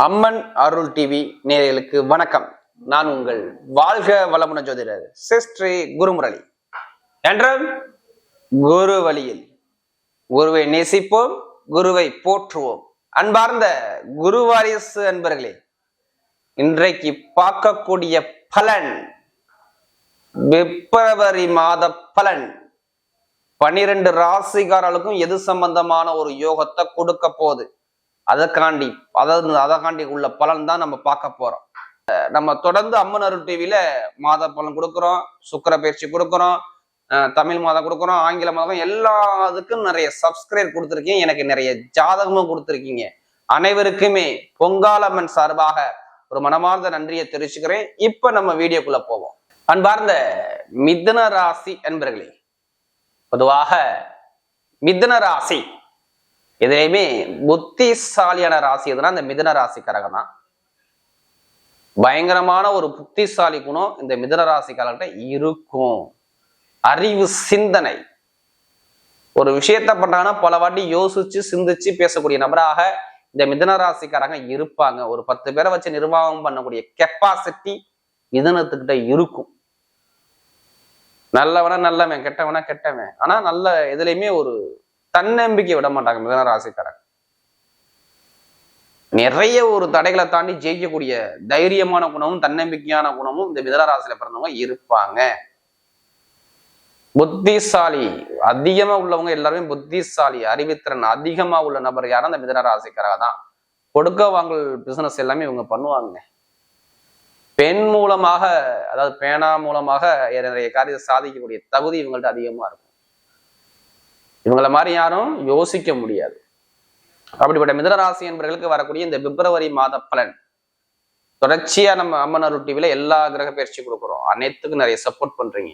அம்மன் அருள் TV நேயர்களுக்கு வணக்கம். நான் உங்கள் வாழ்க வளமுன ஜோதிடர் ஸ்ரீ குருமுரளி என்ற குரு வழியில் குருவை நேசிப்போம், குருவை போற்றுவோம். அன்பார்ந்த குரு வாரிசு அன்பர்களே, இன்றைக்கு பார்க்கக்கூடிய பலன் பிப்ரவரி மாத பலன் 12 ராசிக்காரர்களுக்கும் எது சம்பந்தமான ஒரு யோகத்தை கொடுக்க போகுது. அதற்காண்டி உள்ள பலன் தான் நம்ம பார்க்க போறோம். நம்ம தொடர்ந்து அம்மன் அருள் டிவியில மாத பலன் கொடுக்குறோம், சுக்கிர பயிற்சி கொடுக்குறோம், தமிழ் மாதம் கொடுக்குறோம், ஆங்கில மாதம், எல்லாத்துக்கும் நிறைய சப்ஸ்கிரைப் கொடுத்துருக்கீங்க, எனக்கு நிறைய ஜாதகமும் கொடுத்துருக்கீங்க. அனைவருக்குமே பொங்காலம்மன் சார்பாக ஒரு மனமார்ந்த நன்றியை தெரிவிச்சுக்கிறேன். இப்ப நம்ம வீடியோக்குள்ள போவோம். அன்பார்ந்த மிதுன ராசி என்பர்களே, பொதுவாக மிதுன ராசி எதுலையுமே புத்திசாலியான ராசி எதுனா இந்த மிதுன ராசிக்காரங்க தான். பயங்கரமான ஒரு புத்திசாலி குணம் இந்த மிதுன ராசிக்காரர்கிட்ட இருக்கும். அறிவு சிந்தனை, ஒரு விஷயத்த பண்றாங்கன்னா பல வாட்டி யோசிச்சு சிந்திச்சு பேசக்கூடிய நபராக இந்த மிதுன ராசிக்காரங்க இருப்பாங்க. ஒரு 10 பேரை வச்சு நிர்வாகம் பண்ணக்கூடிய கெப்பாசிட்டி மிதுனத்துக்கிட்ட இருக்கும். நல்லவனா நல்லவன், கெட்டவனா கெட்டவன், ஆனா நல்ல எதுலையுமே ஒரு தன்னம்பிக்கை விட மாட்டாங்க மிதுன ராசிக்காரங்க. நிறைய ஒரு தடைகளை தாண்டி ஜெயிக்கக்கூடிய தைரியமான குணமும் தன்னம்பிக்கையான குணமும் இந்த மிதுன ராசியில பிறந்தவங்க இருப்பாங்க. புத்திசாலி அதிகமா உள்ளவங்க எல்லாருமே புத்திசாலி, அறிவுத்திறன் அதிகமா உள்ள நபர் யாரும் அந்த மிதுன ராசிக்காரங்க தான். கொடுக்க வாங்கல் பிசினஸ் எல்லாமே இவங்க பண்ணுவாங்க. பெண் மூலமாக, அதாவது பேனா மூலமாக நிறைய காரியத்தை சாதிக்கக்கூடிய தகுதி இவங்கள்ட்ட அதிகமா இருக்கும். இவங்கள மாதிரி யாரும் யோசிக்க முடியாது. அப்படிப்பட்ட மிதுன ராசி என்பவர்களுக்கு வரக்கூடிய இந்த பிப்ரவரி மாத பலன் தொடர்ச்சியா நம்ம அம்மன் அருள் டிவில எல்லா கிரக பயிற்சி கொடுக்குறோம். அனைத்துக்கும் நிறைய சப்போர்ட் பண்றீங்க.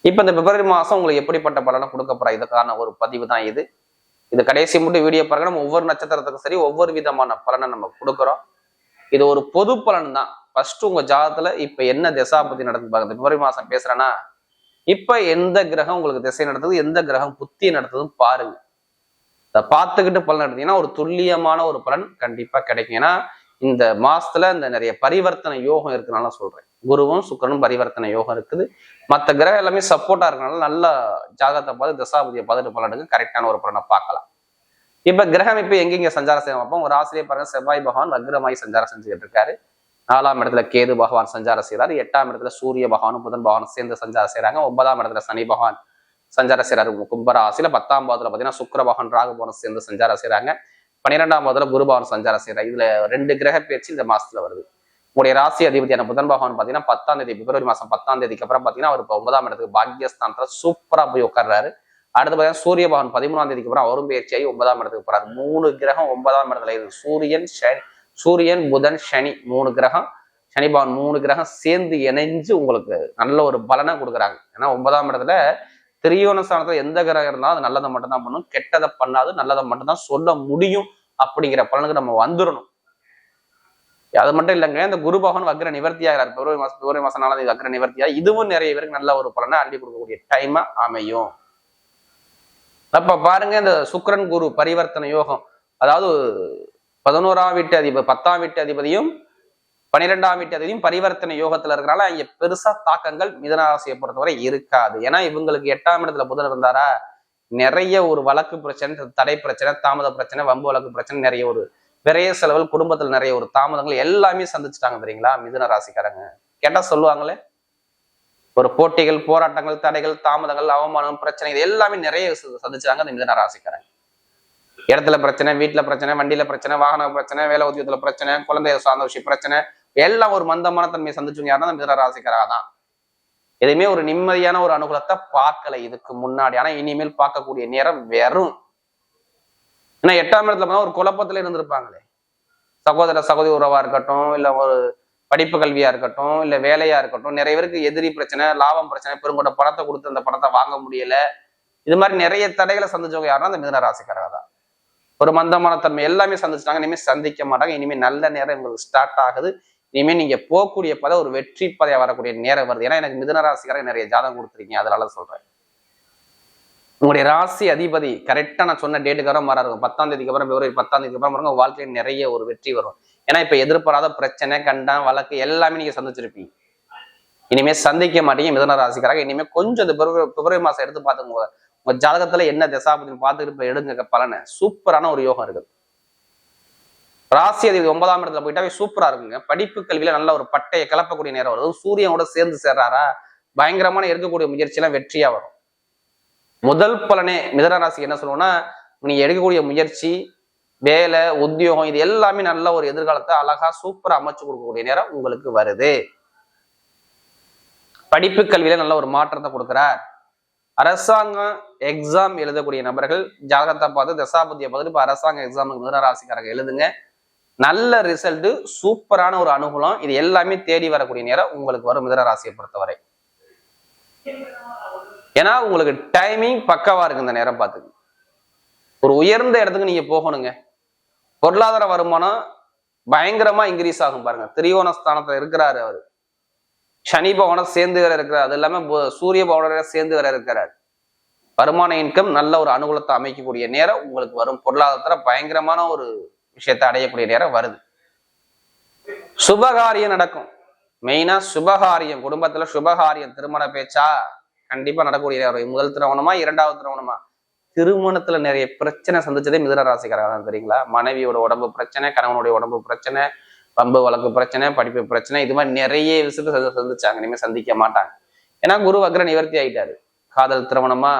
இப்ப இந்த பிப்ரவரி மாசம் உங்களுக்கு எப்படிப்பட்ட பலனை கொடுக்க போறா, இதுக்கான ஒரு பதிவு தான் இது. இது கடைசி மட்டும் வீடியோ பாருங்க. நம்ம ஒவ்வொரு நட்சத்திரத்துக்கும் சரி ஒவ்வொரு விதமான பலனை நம்ம கொடுக்குறோம். இது ஒரு பொது பலன் தான். ஃபர்ஸ்ட் உங்க ஜாதகத்துல இப்ப என்ன திசாபதி நடந்து பாருங்க. பிப்ரவரி மாசம் பேசுறேன்னா இப்ப எந்த கிரகம் உங்களுக்கு திசை நடத்துது, எந்த கிரகம் புத்தி நடத்துதுன்னு பாருங்க. அதை பார்த்துக்கிட்டு பலன் நடத்தீங்கன்னா ஒரு துல்லியமான ஒரு பலன் கண்டிப்பா கிடைக்கும். ஏன்னா இந்த மாசத்துல இந்த நிறைய பரிவர்த்தனை யோகம் இருக்குனால சொல்றேன். குருவும் சுக்கிரனும் பரிவர்த்தனை யோகம் இருக்குது. மற்ற கிரகம் எல்லாமே சப்போர்ட்டா இருக்கனால நல்ல ஜாதகத்தை பார்த்து தசாபதியை பார்த்துட்டு பலனுக்கு கரெக்டான ஒரு பலனை பார்க்கலாம். இப்ப கிரகம் இப்ப எங்கெங்க சஞ்சாரம் செய்ய பார்ப்போம். ஒரு ஆசிரியர் பாருங்க, செவ்வாய் பகவான் வக்ரமாய் சஞ்சாரம் செஞ்சுக்கிட்டு இருக்காரு. 4ஆம் இடத்துல கேது பகவான் சஞ்சாரம் செய்யறாரு. 8ஆம் இடத்துல சூரிய பகவானும் புதன் பகவானும் சேர்ந்து சஞ்சாரம் செய்யறாங்க. 9ஆம் இடத்துல சனி பகவான் சஞ்சாரம் செய்யறாரு கும்பராசியில. 10ஆம் பாவத்துல பாத்தீங்கன்னா சுக்கிர பகவான் ராகு பகவானும் சேர்ந்து சஞ்சாரம் செய்யறாங்க. 12ஆம் பாவத்துல குரு பகவான் சஞ்சாரம் செய்யறாரு. இதுல 2 கிரக பயிற்சி இந்த மாசத்துல வருது. உங்களுடைய ராசி அதிபதியான புதன் பகவான் பாத்தீங்கன்னா 10ஆம் தேதி பிப்ரவரி மாசம் 10ஆம் தேதிக்கு அப்புறம் பாத்தீங்கன்னா அவர் 9ஆம் இடத்துக்கு பாக்கியஸ்தானத்துல சூப்பரா போய் உட்கார்றாரு. அடுத்து பாத்தீங்கன்னா சூரிய பகவான் 13ஆம் தேதிக்கு அப்புறம் அவரும் பயிற்சியாகி 9ஆம் இடத்துக்கு போறாரு. 3 கிரகம் 9ஆம் இடத்துல இருக்கு. சூரியன் புதன் சனி 3 கிரகம், சனி பகவான் 3 கிரகம் சேர்ந்து இணைஞ்சு உங்களுக்கு நல்ல ஒரு பலனை கொடுக்குறாங்க. ஏன்னா 9ஆம் இடத்துல திரியோண ஸ்தானத்துல எந்த கிரகம் இருந்தாலும் அது நல்லதை மட்டும் தான் பண்ணும், கெட்டதை பண்ணாது, நல்லதை மட்டும் தான் சொல்ல முடியும். அப்படிங்கிற பலனுக்கு நம்ம வந்துடணும். அது மட்டும் இல்லைங்க, இந்த குரு பகவான் வக்ர நிவர்த்தி ஆகிறார். பிப்ரவரி மாசம் 4ஆம் தேதி வக்ர நிவர்த்தியா, இதுவும் நிறைய பேருக்கு நல்ல ஒரு பலனை அள்ளி கொடுக்கக்கூடிய டைமா அமையும். அப்ப பாருங்க, இந்த சுக்கிரன் குரு பரிவர்த்தனை யோகம், அதாவது 11ஆம் வீட்டு அதிபதி 10ஆம் வீட்டு அதிபதியும் 12ஆம் வீட்டு அதிபதியும் பரிவர்த்தனை யோகத்துல இருக்கிறனால இங்க பெருசா தாக்கங்கள் மிதுன ராசியை பொறுத்தவரை இருக்காது. ஏன்னா இவங்களுக்கு 8ஆம் இடத்துல புதன் இருந்தாரா, நிறைய ஒரு வழக்கு பிரச்சனை, தடை பிரச்சனை, தாமத பிரச்சனை, வம்பு வழக்கு பிரச்சனை, நிறைய ஒரு விரைய செலவுகள், குடும்பத்துல நிறைய ஒரு தாமதங்கள் எல்லாமே சந்திச்சுட்டாங்க தெரியுங்களா மிதுன ராசிக்காரங்க. கேட்டா சொல்லுவாங்களே, ஒரு போட்டிகள், போராட்டங்கள், தடைகள், தாமதங்கள், அவமானம், பிரச்சனை, இது எல்லாமே நிறைய சந்திச்சாங்க இந்த மிதுன ராசிக்காரங்க. இடத்துல பிரச்சனை, வீட்டுல பிரச்சனை, வண்டியில பிரச்சனை, வாகன பிரச்சனை, வேலை உத்தியோகத்துல பிரச்சனை, குழந்தைய சார்ந்த விஷயம் பிரச்சனை, எல்லாம் ஒரு மந்தமான தன்மையை சந்திச்சுங்க யாருன்னா மிதுன ராசிக்காரங்க தான். எதுவுமே ஒரு நிம்மதியான ஒரு அனுகூலத்தை பார்க்கல இதுக்கு முன்னாடி. ஆனா இனிமேல் பார்க்கக்கூடிய நேரம் வெறும். ஏன்னா 8ஆம் இடத்துல ஒரு குழப்பத்துல இருந்திருப்பாங்களே, சகோதர சகோதரி உறவா இருக்கட்டும், இல்ல ஒரு படிப்பு கல்வியா இருக்கட்டும், இல்ல வேலையா இருக்கட்டும், நிறைய பேருக்கு எதிரி பிரச்சனை, லாபம் பிரச்சனை, பெருங்கொண்ட பணத்தை கொடுத்து அந்த பணத்தை வாங்க முடியல, இது மாதிரி நிறைய தடைகளை சந்திச்சவங்க யாருன்னா அந்த மிதுன ராசிக்காரங்க தான். ஒரு மந்தமான தன்மை எல்லாமே சந்திச்சிட்டாங்க. இனிமேல் சந்திக்க மாட்டாங்க. இனிமேல் நல்ல நேரம் உங்களுக்கு ஸ்டார்ட் ஆகுது. இனிமேல் நீங்க போகக்கூடிய பதை ஒரு வெற்றி பதையா வரக்கூடிய நேரம் வருது. ஏன்னா எனக்கு மிதுன ராசிக்காரங்க நிறைய ஜாதகம் கொடுத்துருக்கீங்க, அதனால சொல்றேன். உங்களுடைய ராசி அதிபதி கரெக்டா நான் சொன்ன டேட்டுக்கு அப்புறம் மாறா இருக்கும். 10ஆம் தேதிக்கு அப்புறம் பிப்ரவரி 10ஆம் தேதிக்கு அப்புறம் வாழ்க்கையில் நிறைய ஒரு வெற்றி வரும். ஏன்னா இப்ப எதிர்பாராத பிரச்சனை, கண்டம், வழக்கு எல்லாமே நீங்க சந்திச்சிருப்பீங்க. இனிமே சந்திக்க மாட்டீங்க மிதுன ராசிக்காரங்க. இனிமே கொஞ்சம் இந்த பிப்ரவரி மாசம் எடுத்து பார்த்துங்க. உங்க ஜாதகத்துல என்ன தசாபதின்னு பார்த்துட்டு இப்ப எடுங்க பலனை. சூப்பரான ஒரு யோகம் இருக்குது. ராசி அதிபதி 9ஆம் இடத்துல போயிட்டாவே சூப்பரா இருக்குங்க. படிப்பு கல்வியில நல்ல ஒரு பட்டையை கிளப்பக்கூடிய நேரம் வரும். சூரியனோட சேர்ந்து சேர்றாரா, பயங்கரமான இருக்கக்கூடிய முயற்சி எல்லாம் வெற்றியா வரும். முதல் பலனே மிதுன ராசி என்ன சொல்லுவோம்னா, நீங்க எடுக்கக்கூடிய முயற்சி, வேலை, உத்தியோகம் இது எல்லாமே நல்ல ஒரு எதிர்காலத்தை அழகா சூப்பரா அமைச்சு கொடுக்கக்கூடிய நேரம் உங்களுக்கு வருது. படிப்பு கல்வியில நல்ல ஒரு மாற்றத்தை கொடுக்கிறார். அரசாங்கம் எக்ஸாம் எழுதக்கூடிய நபர்கள் ஜாதகத்தை பார்த்து தசாபதியை பார்த்துட்டு இப்ப அரசாங்க எக்ஸாமுக்கு மிதுன ராசிக்காரங்க எழுதுங்க. நல்ல ரிசல்ட், சூப்பரான ஒரு அனுகூலம், இது எல்லாமே தேடி வரக்கூடிய நேரம் உங்களுக்கு வரும் மிதுன ராசியை பொறுத்தவரை. ஏன்னா உங்களுக்கு டைமிங் பக்கவா இருக்கு. இந்த நேரம் பார்த்துக்கு ஒரு உயர்ந்த இடத்துக்கு நீங்க போகணுங்க. பொருளாதார வருமானம் பயங்கரமா இன்க்ரீஸ் ஆகும் பாருங்க. திரியோண ஸ்தானத்துல இருக்கிறாரு அவரு. சனி பகவான சேர்ந்து வேற இருக்கிறார். அது இல்லாம சூரிய பகவான சேர்ந்து வேற இருக்கிறார். வருமான இன்கம் நல்ல ஒரு அனுகூலத்தை அமைக்கக்கூடிய நேரம் உங்களுக்கு வரும். பொருளாதாரத்துல பயங்கரமான ஒரு விஷயத்தை அடையக்கூடிய நேரம் வருது. சுபகாரியம் நடக்கும். மெயினா சுபகாரியம், குடும்பத்துல சுபகாரியம், திருமண பேச்சா கண்டிப்பா நடக்கக்கூடிய நேரம். முதல் திருமணமா, இரண்டாவது திருமணமா, திருமணத்துல நிறைய பிரச்சனை சந்திச்சதே மிதுன ராசிக்காரங்க தெரியுங்களா? மனைவியோட உடம்பு பிரச்சனை, கணவனுடைய உடம்பு பிரச்சனை, பம்பு வழக்கு பிரச்சனை, படிப்பு பிரச்சனை, இது மாதிரி நிறைய விஷயத்த சந்திச்சாங்க. இனிமே சந்திக்க மாட்டாங்க. ஏன்னா குரு வக்ர நிவர்த்தி ஆயிட்டாரு. காதல் திருமணமா,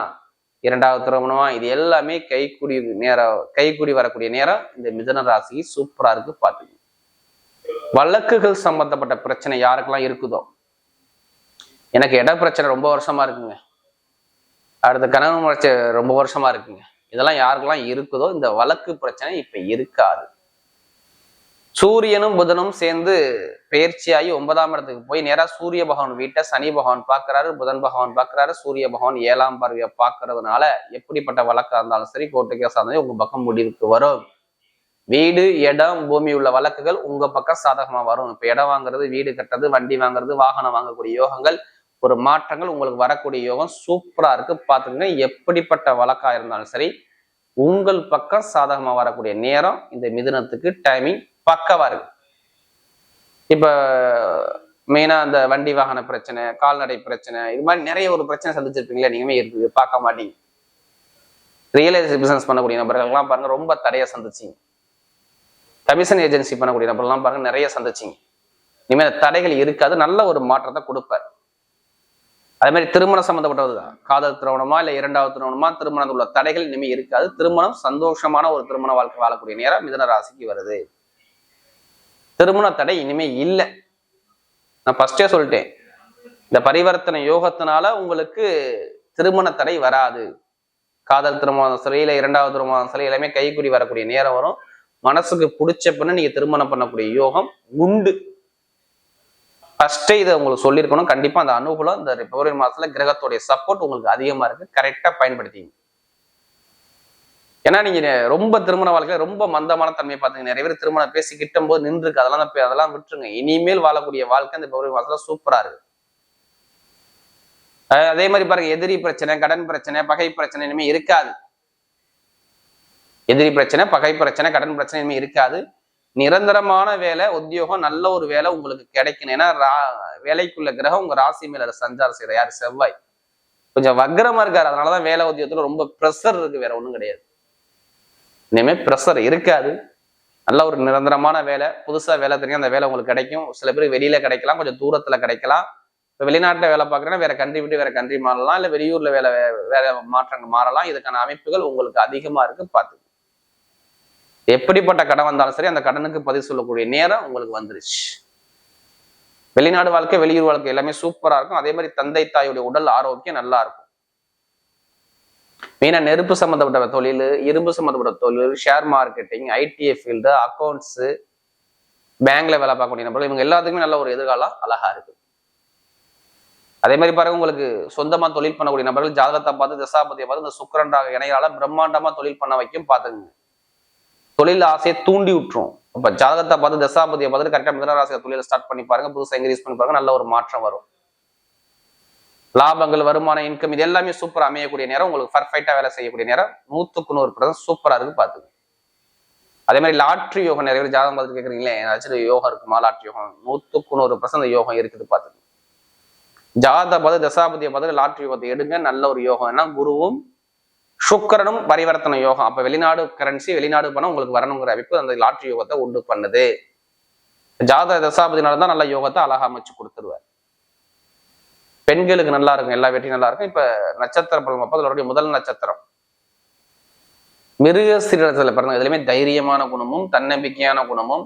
இரண்டாவது திருமணமா, இது எல்லாமே கைக்கூடி வரக்கூடிய நேரம் இந்த மிதுன ராசி சூப்பரா இருக்கு. பாத்துங்க. வழக்குகள் சம்பந்தப்பட்ட பிரச்சனை யாருக்கெல்லாம் இருக்குதோ, எனக்கு இட பிரச்சனை ரொம்ப வருஷமா இருக்குங்க, அடுத்த கணவன் பிரச்சனை ரொம்ப வருஷமா இருக்குங்க, இதெல்லாம் யாருக்கெல்லாம் இருக்குதோ இந்த வழக்கு பிரச்சனை இப்ப இருக்காது. சூரியனும் புதனும் சேர்ந்து பயிற்சியாகி 9ஆம் இடத்துக்கு போய் நேரா சூரிய பகவான் வீட்டை சனி பகவான் பார்க்கிறாரு, புதன் பகவான் பார்க்கிறாரு, சூரிய பகவான் 7ஆம் பார்வையை பார்க்கறதுனால எப்படிப்பட்ட வழக்கா இருந்தாலும் சரி, கோர்ட்டு கேஸா இருந்தாலும் உங்க பக்கம் முடிவுக்கு வரும். வீடு, இடம், பூமி உள்ள வழக்குகள் உங்க பக்கம் சாதகமா வரும். இப்ப இடம் வாங்குறது, வீடு கட்டுறது, வண்டி வாங்குறது, வாகனம் வாங்கக்கூடிய யோகங்கள், ஒரு மாற்றங்கள் உங்களுக்கு வரக்கூடிய யோகம் சூப்பரா இருக்கு. பாத்துங்க. எப்படிப்பட்ட வழக்கா இருந்தாலும் சரி உங்கள் பக்கம் சாதகமா வரக்கூடிய நேரம் இந்த மிதுனத்துக்கு டைமிங் பக்கவா இருக்கு. இப்ப மெயினா அந்த வண்டி வாகன பிரச்சனை, கால்நடை பிரச்சனை, இது மாதிரி நிறைய ஒரு பிரச்சனை சந்திச்சிருப்பீங்களா? நீங்களுமே இருக்குது, பார்க்க மாட்டீங்க. ரியல் எஸ்டேட் பிசினஸ் பண்ணக்கூடிய நபர்கள்லாம் பாருங்க ரொம்ப தடையா சந்திச்சிங்க. கமிஷன் ஏஜென்சி பண்ணக்கூடிய நபர்கள்லாம் பாருங்க நிறைய சந்திச்சிங்க. இனிமேல் தடைகள் இருக்காது, நல்ல ஒரு மாற்றத்தை கொடுப்பார். அதே மாதிரி திருமணம் சம்பந்தப்பட்டதுதான். காதல் திருமணமா இல்ல இரண்டாவது திருமணமா, திருமணத்தில் உள்ள தடைகள் இனிமேல் இருக்காது. திருமணம் சந்தோஷமான ஒரு திருமண வாழ்க்கை வாழக்கூடிய நேரம் மிதுன ராசிக்கு வருது. திருமண தடை இனிமே இல்லை. நான் ஃபர்ஸ்டே சொல்லிட்டேன், இந்த பரிவர்த்தனை யோகத்தினால உங்களுக்கு திருமண தடை வராது. காதல் திருமணம் சரி, இல்லை இரண்டாவது திருமணம் சரி, எல்லாமே கைக்குறி வரக்கூடிய நேரம் வரும். மனசுக்கு பிடிச்ச பண்ண நீங்க திருமணம் பண்ணக்கூடிய யோகம் உண்டு. ஃபர்ஸ்டே இதை உங்களுக்கு சொல்லியிருக்கணும். கண்டிப்பா அந்த அனுகூலம் இந்த பிப்ரவரி மாசத்துல கிரகத்தோடைய சப்போர்ட் உங்களுக்கு அதிகமா இருக்கு. கரெக்டா பயன்படுத்திங்க. ஏன்னா நீங்க ரொம்ப திருமண வாழ்க்கையில ரொம்ப மந்தமான தன்மையை பார்த்தீங்க. நிறைய பேர் திருமணம் பேசி கிட்டும் போது நின்று இருக்கு. அதெல்லாம் விட்டுருங்க. இனிமேல் வாழக்கூடிய வாழ்க்கை இந்த பிப்ரவரி மாசத்துல சூப்பரா இருக்கு. அதே மாதிரி பாருங்க, எதிரி பிரச்சனை, கடன் பிரச்சனை, பகை பிரச்சனை இனிமே இருக்காது. எதிரி பிரச்சனை, பகை பிரச்சனை, கடன் பிரச்சனை இனிமே இருக்காது. நிரந்தரமான வேலை, உத்தியோகம், நல்ல ஒரு வேலை உங்களுக்கு கிடைக்கணும். ஏன்னா வேலைக்குள்ள கிரகம் உங்க ராசி மேல சஞ்சாரம் செய்யற யாரு? செவ்வாய். கொஞ்சம் வக்ரமா இருக்காரு. அதனாலதான் வேலை உத்தியோகத்துல ரொம்ப ப்ரெஷர் இருக்கு, வேற ஒண்ணும் கிடையாது. இனிமே ப்ரெஷர் இருக்காது. நல்ல ஒரு நிரந்தரமான வேலை, புதுசா வேலை தெரியும், அந்த வேலை உங்களுக்கு கிடைக்கும். சில பேருக்கு வெளியில கிடைக்கலாம், கொஞ்சம் தூரத்துல கிடைக்கலாம். இப்ப வெளிநாட்டுல வேலை பார்க்குறேன்னா வேற கண்ட்ரி விட்டு வேற கண்ட்ரி மாறலாம், இல்ல வெளியூர்ல வேலை மாற்றங்கள் மாறலாம். இதுக்கான அமைப்புகள் உங்களுக்கு அதிகமா இருக்கு. பார்த்து எப்படிப்பட்ட கடன் வந்தாலும் சரி அந்த கடனுக்கு பதில் சொல்லக்கூடிய நேரம் உங்களுக்கு வந்துருச்சு. வெளிநாடு வாழ்க்கை, வெளியூர் வாழ்க்கை எல்லாமே சூப்பரா இருக்கும். அதே மாதிரி தந்தை தாயுடைய உடல் ஆரோக்கியம் நல்லா இருக்கும். மெயினா நெருப்பு சம்பந்தப்பட்ட தொழில், இரும்பு சம்பந்தப்பட்ட தொழில், share marketing, ITI field, accounts, பேங்க்ல வேலை பார்க்கக்கூடிய நபர்கள், இவங்க எல்லாத்துக்குமே நல்ல ஒரு எதிர்காலம் அழகா இருக்கு. அதே மாதிரி பாருங்க, உங்களுக்கு சொந்தமா தொழில் பண்ணக்கூடிய நபர்கள் ஜாதகத்தை பார்த்து தசாபதியை பார்த்து இந்த சுக்கிரன்றாக இணையால பிரம்மாண்டமா தொழில் பண்ண வைக்கும். பாத்துங்க. தொழில் ஆசையை தூண்டி விட்டுரும். இப்ப ஜாதகத்தை பார்த்து தசாபதியை பார்த்துட்டு கரெக்டா மிதுன ராசியை தொழிலை ஸ்டார்ட் பண்ணி பாருங்க, புதுசா இன்க்ரீஸ் பண்ணி பாருங்க, நல்ல ஒரு மாற்றம் வரும். லாபங்கள், வருமானம், இன்கம் இது எல்லாமே சூப்பரா அமையக்கூடிய நேரம், உங்களுக்கு பர்ஃபெக்டா வேலை செய்யக்கூடிய நேரம் 100% சூப்பரா இருக்கு. பாத்துங்க. அதே மாதிரி லாட்ரி யோகம் நிறைய பேர் ஜாதகம் பார்த்து கேட்குறீங்களே, ஏதாச்சும் யோகம் இருக்குமா? லாட்ரி யோகம் 100% யோகம் இருக்குது பார்த்து. ஜாதக பார்த்து தசாபதியை பார்த்து லாட்ரி யோகத்தை எடுங்க. நல்ல ஒரு யோகம். ஏன்னா குருவும் சுக்கிரனும் பரிவர்த்தனை யோகம். அப்ப வெளிநாடு கரன்சி, வெளிநாடு பணம் உங்களுக்கு வரணுங்கிற அமைப்பு அந்த லாட்ரி யோகத்தை உண்டு பண்ணுது. ஜாதக தசாபதினால தான் நல்ல யோகத்தை அழகா அமைச்சு கொடுத்துருவார். பெண்களுக்கு நல்லா இருக்கும், எல்லா வெற்றியும் நல்லா இருக்கும். இப்ப நட்சத்திர பலன் பார்ப்பது முதல் நட்சத்திரம் மிருகசீரிடத்துல பிறந்த எதுலையுமே தைரியமான குணமும் தன்னம்பிக்கையான குணமும்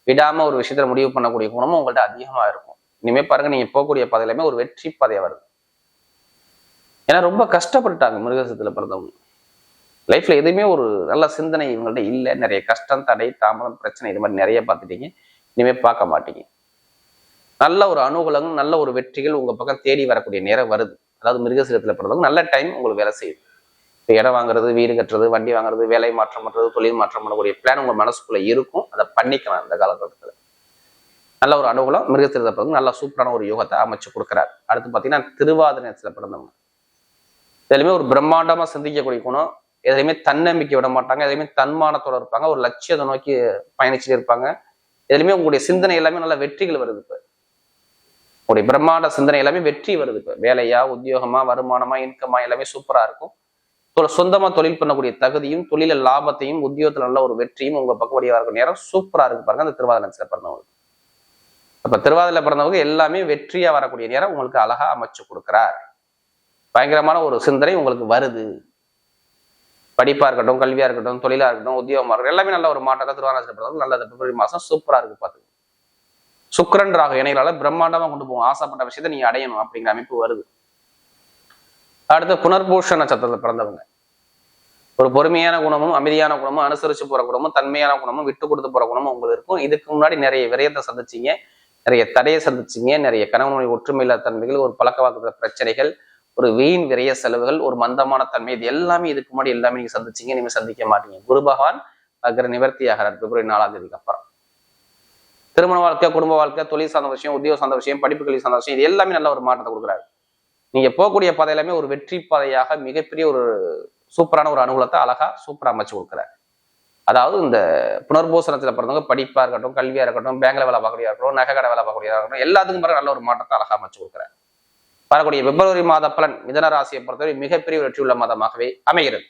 விடாம ஒரு விஷயத்துல முடிவு பண்ணக்கூடிய குணமும் உங்கள்ட்ட அதிகமா இருக்கும். இனிமே பாருங்க, நீங்க போகக்கூடிய பாதையிலுமே ஒரு வெற்றி பாதையா வருது. ஏன்னா ரொம்ப கஷ்டப்பட்டுட்டாங்க மிருகசீரிடத்துல பிறந்தவங்க. லைஃப்ல எதுவுமே ஒரு நல்ல சிந்தனை இவங்கள்ட்ட இல்லை. நிறைய கஷ்டம், தடை, தாமதம், பிரச்சனை இது மாதிரி நிறைய பார்த்துட்டீங்க. இனிமே பார்க்க மாட்டீங்க. நல்ல ஒரு அனுகூலம், நல்ல ஒரு வெற்றிகள் உங்க பக்கம் தேடி வரக்கூடிய நேரம் வருது. அதாவது மிருகசீரிடத்துல பிறந்தவங்க நல்ல டைம் உங்களுக்கு வேலை செய்யுது. இப்போ இடம் வாங்குறது, வீடு கட்டுறது, வண்டி வாங்குறது, வேலை மாற்றம் பண்றது, தொழில் மாற்றம் பண்ணக்கூடிய பிளான் உங்க மனசுக்குள்ள இருக்கும். அதை பண்ணிக்கலாம். இந்த காலகட்டத்தில் நல்ல ஒரு அனுகூலம் மிருகசீரிடத்துல பிறந்தவங்க நல்ல சூப்பரான ஒரு யோகத்தை அமைச்சு கொடுக்குறாரு. அடுத்து பார்த்தீங்கன்னா திருவாதிரை நட்சத்திரத்துல பிறந்தவங்க எதுலையுமே ஒரு பிரம்மாண்டமா சிந்திக்கக்கூடிய குணம், எதுலையுமே தன்னம்பிக்கை விட மாட்டாங்க, எதுலையுமே தன்மானத்தோட இருப்பாங்க, ஒரு லட்சியத்தை நோக்கி பயணிச்சுட்டு இருப்பாங்க. எதுலையுமே உங்களுடைய சிந்தனை எல்லாமே நல்ல வெற்றிகள் வருது. இப்போ உங்களுடைய பிரம்மாண்ட சிந்தனை எல்லாமே வெற்றி வருது. இப்போ வேலையா, உத்தியோகமா, வருமானமா, இன்கமா எல்லாமே சூப்பரா இருக்கும். சொந்தமா தொழில் பண்ணக்கூடிய தகுதியும், தொழில லாபத்தையும், உத்தியோகத்துல நல்ல ஒரு வெற்றியும் உங்க பக்கவடியா இருக்க நேரம் சூப்பரா இருக்கு பாருங்க அந்த திருவாதிரை நட்சத்திரத்துல பிறந்தவங்க. அப்ப திருவாதிரையில பிறந்தவங்க எல்லாமே வெற்றியா வரக்கூடிய நேரம் உங்களுக்கு அழகா அமைச்சு கொடுக்கிறார். பயங்கரமான ஒரு சிந்தனை உங்களுக்கு வருது. படிப்பா இருக்கட்டும், கல்வியா இருக்கட்டும், தொழிலா இருக்கட்டும், உத்தியோகமா இருக்கட்டும், எல்லாமே நல்ல ஒரு மாற்றத்தை திருவாதிரை நல்ல பிப்ரவரி மாசம் சூப்பரா இருக்கு பாத்து. சுக்கிரன் ராகு இணைகளால பிரம்மாண்டமா கொண்டு போகும். ஆசைப்பட்ட விஷயத்தை நீங்க அடையணும் அப்படிங்கிற அமைப்பு வருது. அடுத்து புனர்பூஷ நட்சத்திரத்துல பிறந்தவங்க ஒரு பொறுமையான குணமும், அமைதியான குணமும், அனுசரிச்சு போற குணமும், தன்மையான குணமும், விட்டு கொடுத்து போற குணமும் உங்களுக்கு இருக்கும். இதுக்கு முன்னாடி நிறைய விரயத்தை சந்திச்சிங்க, நிறைய தடையை சந்திச்சிங்க, நிறைய கணவனுடைய ஒற்றுமையில்லா தன்மைகள், ஒரு பழக்கவாக்க பிரச்சனைகள், ஒரு வீண் விரைய செலவுகள், ஒரு மந்தமான தன்மை, இது எல்லாமே இதுக்கு முன்னாடி எல்லாமே நீங்க சந்திச்சிங்க. இனிமே சந்திக்க மாட்டீங்க. குரு பகவான் அக்கறை நிவர்த்தி ஆகிறார் பிப்ரவரி 4ஆம் தேதிக்கு அப்புறம். திருமண வாழ்க்கை, குடும்ப வாழ்க்கை, தொழில் சார்ந்த விஷயம், உத்தியோக சார்ந்த விஷயம், படிப்புகளில் சார்ந்த விஷயம், இது எல்லாமே நல்ல ஒரு மாற்றத்தை கொடுக்குறாரு. நீங்க போகக்கூடிய பாதை எல்லாமே ஒரு வெற்றி பாதையாக மிகப்பெரிய ஒரு சூப்பரான ஒரு அனுகூலத்தை அழகா சூப்பரா அமைச்சு கொடுக்குறாரு. அதாவது இந்த புனர்பூசணத்துல பிறந்தவங்க படிப்பா இருக்கட்டும், கல்வியா இருக்கட்டும், பேங்க்ல வேலை பார்க்கக்கூடிய இருக்கட்டும், நகை கடை வேலை பார்க்கக்கூடிய இருக்கட்டும், எல்லாத்துக்கும் பிறகு நல்ல ஒரு மாற்றத்தை அழகா அமைச்சு கொடுக்குறாரு. வரக்கூடிய பிப்ரவரி மாத பலன் மிதன ராசியை பொறுத்தவரை மிகப்பெரிய வெற்றி உள்ள மாதமாகவே அமைகிறது.